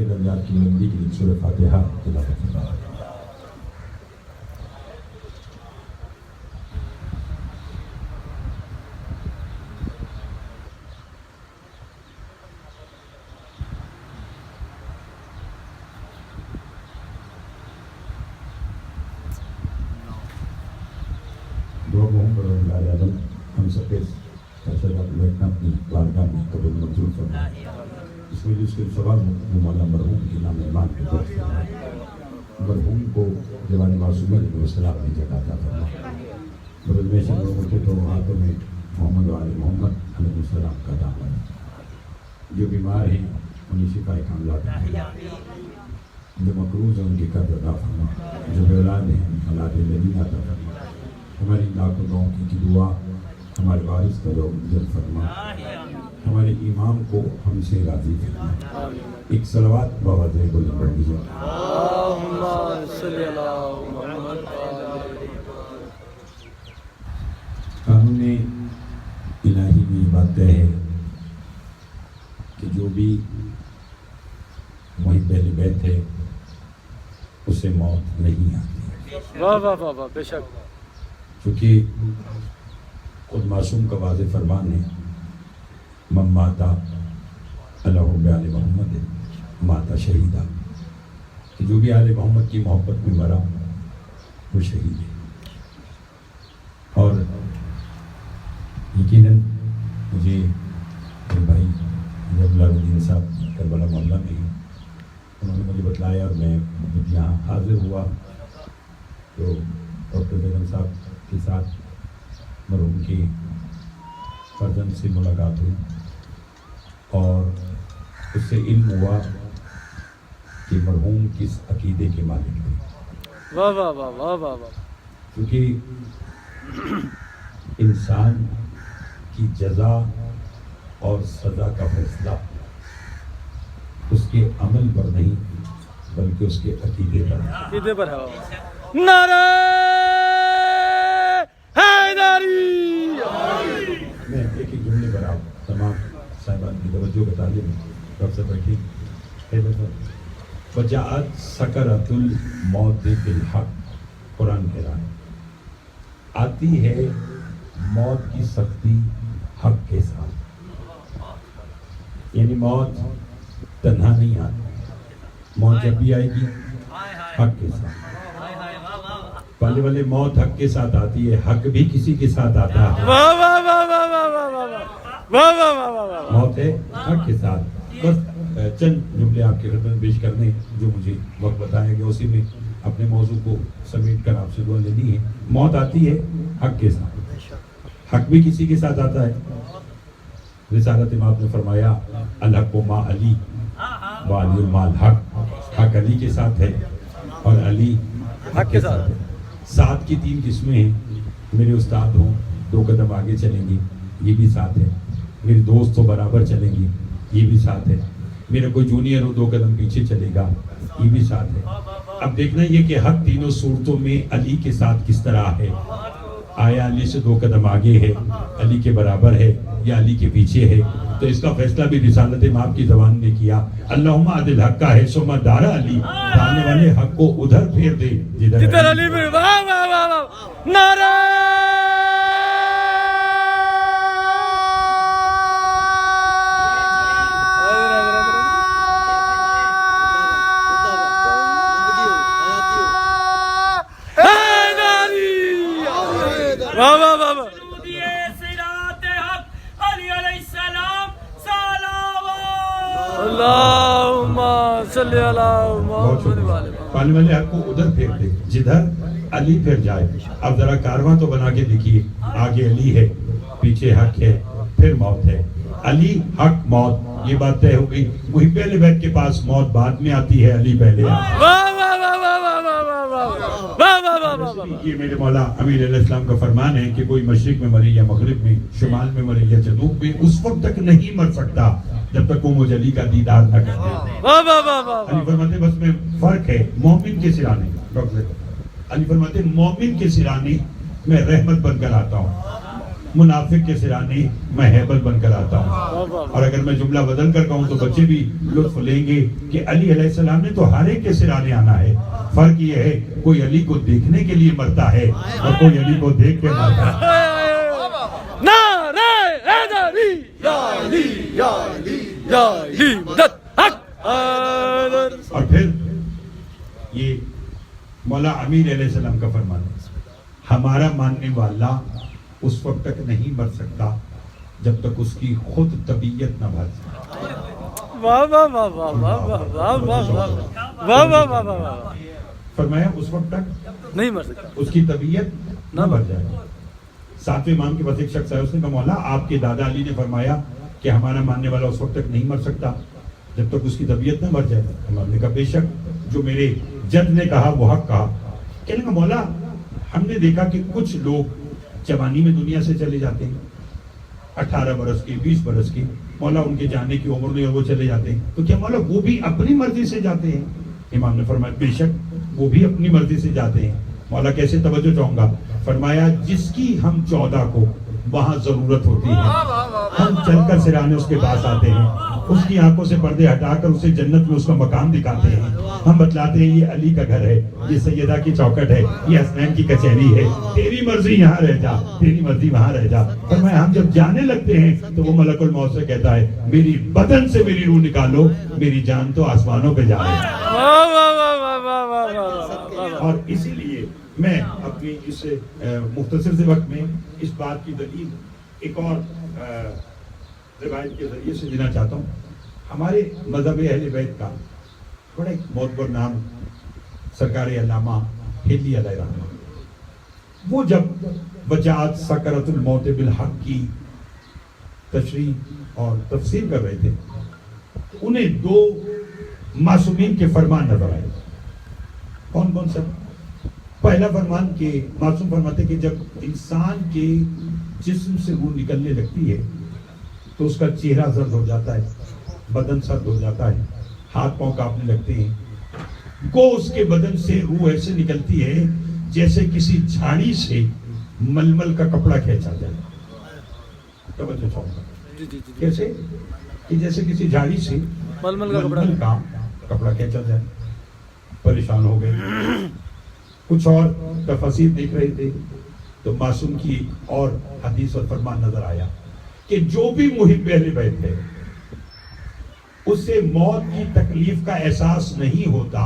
درجات کی بلندی کے لیے سورہ فاتحہ تلاوت فرمائیں۔ دعا محمد پروردگار عالم ہم سب کے ارشادات بیٹھنا اپنی بارگاہ میں قبول منظور فرمائے۔ اس میں جس کے ثواب وہ مولا مرحوم کے نام ایمان کی طرف فرمائے۔ مرحوم کو جوان معصومہ علیہ السلام نے جگہ عطا فرمائے۔ بدل میں سے لوگوں کے تو ہاتھوں میں محمد و آل محمد علیہ السلام کا دامن ہے۔ جو بیمار ہیں انہیں شفا کاملہ فرمائے۔ جو مقروض ہیں ان کی قرض ادا فرمائے۔ جو بے اولاد ہیں اولاد لدینہ عطا فرمائے۔ ہماری لاکھوں دعاؤں کی دعا ہمارے وارث کا جو جل فرما، ہمارے امام کو ہم سے راضی فرما۔ ایک صلوات باوجہ بلند پڑھ دیجیے۔ اللہم صلی علی محمد۔ قانون الہی میں یہ بات طے ہے کہ جو بھی محب اہل بیت ہے اسے موت نہیں آتی۔ واہ واہ واہ واہ، بے شک۔ چونکہ خود معصوم کا واضح فرمان ہے، من ماتا اللہ بآل محمد ماتا شہیدہ، کہ جو بھی آل محمد کی محبت میں مرا وہ شہید ہے۔ اور یقیناً مجھے میرے بھائی جب لال الدین صاحب کربلا محلہ میں ہیں، انہوں نے مجھے بتلایا اور میں جب یہاں حاضر ہوا تو ڈاکٹر بیگم صاحب کے ساتھ مرحوم کی فرزند سے ملاقات ہوئی اور اس سے علم ہوا کہ مرحوم کس عقیدے کے مالک تھے۔ واہ واہ واہ واہ واہ واہ۔ کیونکہ انسان کی جزا اور سزا کا فیصلہ اس کے عمل پر نہیں بلکہ اس کے عقیدے پر ہے۔ عقیدے پر ہے۔ نعرہ حیدری۔ میں ایک ہی جملے پر آپ تمام صاحبان کی توجہ بتا دیں، رب سے بیٹھیں۔ وجاءت سکرۃ الموت بالحق، قرآن کہہ رہا ہے آتی ہے موت کی سختی حق کے ساتھ، یعنی موت تنہا نہیں آتی، موت جب بھی آئے گی حق کے ساتھ۔ پہلے والے موت حق کے ساتھ آتی ہے، حق بھی کسی کے ساتھ آتا ہے۔ واہ واہ واہ واہ واہ واہ واہ واہ واہ واہ واہ واہ۔ موت ہے حق کے ساتھ۔ بس چند جملے آپ کے خدمت میں پیش کرنے جو مجھے وقت بتایا گیا، اسی میں اپنے موضوع کو سمیٹ کر آپ سے دعا لینی ہے۔ موت آتی ہے حق کے ساتھ، حق بھی کسی کے ساتھ آتا ہے۔ رسالت امام نے فرمایا الحق ما علی وعلی المال حق، حق علی کے ساتھ ہے اور علی حق کے ساتھ ہے۔ ساتھ کی تین قسمیں ہیں، میرے استاد ہوں 2 قدم آگے چلیں گی یہ بھی ساتھ ہے، میرے دوست ہو برابر چلیں گی یہ بھی ساتھ ہے، میرا کوئی جونیئر ہو 2 قدم پیچھے چلے گا یہ بھی ساتھ ہے۔ اب دیکھنا یہ کہ حق تینوں صورتوں میں علی کے ساتھ کس طرح ہے، آیا علی سے 2 قدم آگے ہے، علی کے برابر ہے یا علی کے پیچھے ہے، تو اس کا فیصلہ بھی رسالت امام کی زبان نے کیا۔ اللہم عدل حق کا ہے ثم دار علی، دارنے والے حق کو ادھر پھیر دے جدھر علی میں۔ واہ واہ واہ واہ، نعرہ واہ واہ واہ واہ۔ اللہم صلی علی محمد وعلی محمد۔ پانے والے حق کو ادھر پھیر دے جدھر علی پھر جائے۔ اب ذرا کارواں تو بنا کے دیکھیے، آگے علی ہے، پیچھے حق ہے، پھر موت ہے۔ علی حق موت، یہ بات طے ہو گئی۔ وہی پہلے بیت کے پاس موت بعد میں آتی ہے، علی پہلے آتی ہے۔ واہ واہ واہ واہ واہ واہ واہ واہ واہ واہ واہ۔ یہ میرے مولا امیر علیہ السلام کا فرمان ہے کہ کوئی مشرق میں مرے یا مغرب میں، شمال میں مرے یا جنوب میں، اس وقت تک نہیں مر سکتا جب تک وہ مجھ علی کا دیدار نہ کر دے۔ واہ واہ واہ واہ۔ علی فرماتے بس میں فرق ہے مومن کے سرانے کا۔ علی فرماتے مومن کے سرانے میں رحمت بن کر آتا ہوں، मुनाफिक के सिराने मैं हैबल बनकर आता हूँ। और अगर मैं जुमला बदल कर कहूँ तो बच्चे भी लुत्फ लेंगे कि अली अलैहिस्सलाम ने तो हर एक के सिराने आना है। फर्क ये है कोई अली को देखने के लिए मरता है और कोई अली को देख के मरता है। नारे हैदरी या अली या अली या अली मदद हक हैदर। और फिर ये मौला अमीर अलैहिस्सलाम का फरमान है, हमारा मानने वाला उस वक्त तक नहीं मर सकता जब तक उसकी खुद तबीयत न भर जाए। वाह वाह वाह वाह वाह वाह वाह वाह वाह वाह वाह वाह। फरमाया उस वक्त तक नहीं मर सकता उसकी तबीयत न भर जाए। सातवें इमाम के पास एक शख्स आया, उसने कहा मौला आपके दादा अली ने फरमाया कि हमारा मानने वाला उस वक्त तक नहीं मर सकता जब तक उसकी तबीयत न भर जाए। इमाम ने कहा बेशक जो मेरे जद ने कहा वो हक कहा। कहने का मौला हमने देखा कि कुछ लोग जवानी में दुनिया से चले जाते हैं, 18 बरस के 20 बरस के, मौला उनके जाने की उम्र नहीं और वो चले जाते हैं, तो क्या मौला वो भी अपनी मर्जी से जाते हैं? इमाम ने फरमाया बेशक वो भी अपनी मर्जी से जाते हैं। मौला कैसे? तवज्जो चाहूंगा। फरमाया जिसकी हम 14 को वहां जरूरत होती है हम चलकर सिराने उसके पास आते हैं, उसकी आंखों से पर्दे हटाकर उसे जन्नत में उसका मकाम दिखाते हैं। हम बतलाते हैं ये अली का घर है, ये सैयदा की चौखट है, ये हसनैन की कचहरी है, तेरी मर्जी यहाँ रह जा, तेरी मर्जी वहां रह जा। फरमाया हम जब जाने लगते हैं तो वो मलकुल मौत से कहता है मेरी बदन से मेरी रूह निकालो, मेरी जान तो आसमानों पे जा रही है। और इसीलिए मैं अपनी इस मुख्तसर से वक्त में इस बात की दलील एक और रिवायत के जरिए से देना चाहता हूँ। हमारे मजहब अहले बैत का बड़ा एक मोतबर नाम सरकार अल्लामा हिली अलैहि रहमत, वो जब वजात सकरतुल मौत बिल हक की तशरीह और तफसीर कर रहे थे तो उन्हें 2 मासूमीन के फरमान नजर आए। कौन कौन सा? पहला फरमान के मासूम फरमाते कि जब इंसान के जिस्म से रूह निकलने लगती है तो उसका चेहरा सर्द हो जाता है, बदन सर्द हो जाता है, हाथ पांव कांपने लगते हैं। को उसके बदन से रूह ऐसे निकलती है जैसे किसी झाड़ी से मलमल का कपड़ा खींचा जाए। तवज्जो चाहूंगा। कैसे? कि जैसे किसी झाड़ी से मलमल का कपड़ा खींचा जाए। परेशान हो गए, कुछ और तफसीर देख रहे थे तो मासूम की और हदीस और फरमान नजर आया कि जो भी मुहिब अहले बैत है उससे मौत की तकलीफ का एहसास नहीं होता,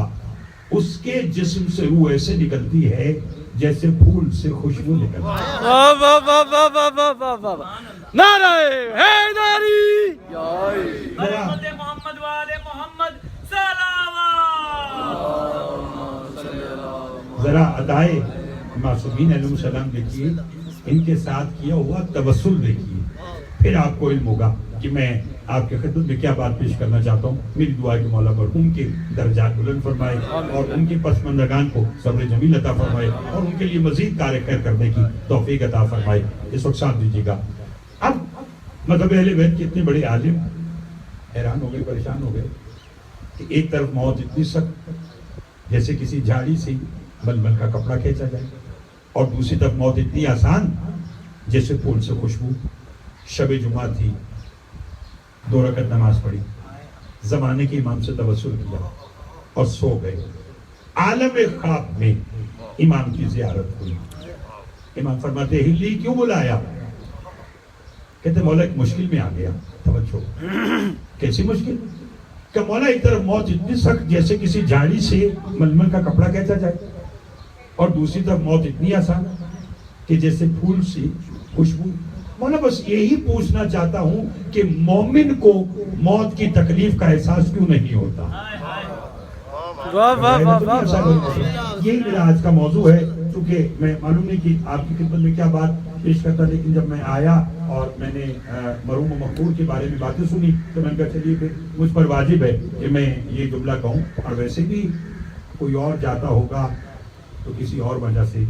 उसके जिस्म से रूह ऐसे निकलती है जैसे फूल से खुशबू निकलती है। वाह वाह वाह वाह वाह वाह वाह वाह वाह। नारे हैदरी या अली मोहम्मद वाले मोहम्मद सलावत। जरा अदाए मासूमीन अलैहिस्सलाम देखिए, इनके साथ किया हुआ तवस्सुल देखिए, फिर आपको इल्म होगा कि मैं आपके खिदमत में क्या बात पेश करना चाहता हूँ। मेरी दुआ है कि मौला मरहूम के दर्जात बुलंद फरमाए और उनके पसमंदगान को सब्र जमील अता फरमाए और उनके लिए मजीद कार्य खैर करने की तौफीक अता फरमाए। इस वक्त साथ दीजिएगा। अब मतलब अहले बैत के इतने बड़े आलिम हैरान हो गए, परेशान हो गए कि एक तरफ मौत इतनी सख्त जैसे किसी झाड़ी से मलमल का कपड़ा खींचा जाए और दूसरी तरफ मौत इतनी आसान जैसे फूल से खुशबू। शब जुमा थी, 2 रकत नमाज पढ़ी, जमाने के इमाम से तवस्सुल किया और सो गए। आलम ख्वाब में इमाम की जियारत हुई। इमाम फरमाते हिली क्यों बुलाया? कहते मौला एक मुश्किल में आ गया। तवज्जो, कैसी मुश्किल? क्या मौला एक तरफ मौत इतनी सख्त जैसे किसी झाड़ी से मलमल का कपड़ा खींचा जाए और दूसरी तरफ मौत इतनी आसान कि जैसे फूल से खुशबू। मौला बस यही पूछना चाहता हूं कि मोमिन को मौत की तकलीफ का एहसास क्यों नहीं होता? वाह वाह वाह वाह। यही मेरा आज का मौजू है। क्योंकि मैं मालूम नहीं कि आपकी खिदमत में क्या बात पेश करता, लेकिन जब मैं आया और मैंने मरहूम मकबूल के बारे में बातें सुनी तो मैंने कहा चलिए फिर मुझ पर वाजिब है कि मैं ये जुमला कहूँ। और वैसे भी कोई और जाता होगा तो किसी और वजह से।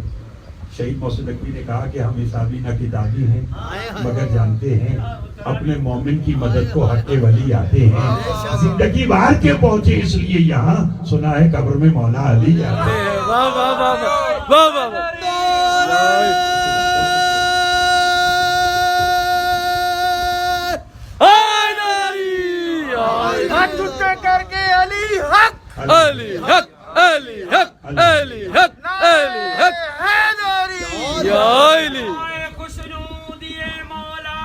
शहीद मोहसिन नकवी ने कहा कि हम हिसाबी ना किताबी हैं मगर जानते हैं अपने मोमिन की मदद को हटे वली आते हैं। जिंदगी बाहर के पहुंचे इसलिए यहाँ सुना है कब्र में मौला अली आते हैं। वाह वाह वाह वाह वाह वाह। علی حق علی حق علی حق علی حق یا علی خوشنودی مولا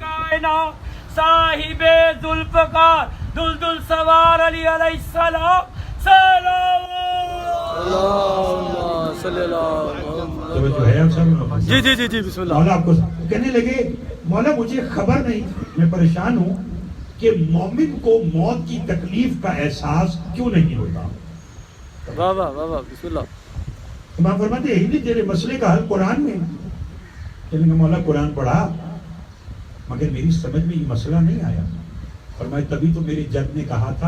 کائنات صاحب ذوالفقار دلدل سوار علی علیہ السلام سلام اللہم صلی اللہ توجہ ہے آپ سب؟ جی جی جی جی بسم اللہ مولا آپ کو کہنے لگے مولا مجھے خبر نہیں، میں پریشان ہوں کہ مومن کو موت کی تکلیف کا احساس کیوں نہیں ہوتا؟ واہ واہ واہ واہ بسم اللہ امام فرماتے ہیں نہیں تیرے مسئلے کا حل قرآن میں۔ کہنے لگے مولا قرآن پڑھا مگر میری سمجھ میں یہ مسئلہ نہیں آیا، فرمایا تبھی تو میرے جد نے کہا تھا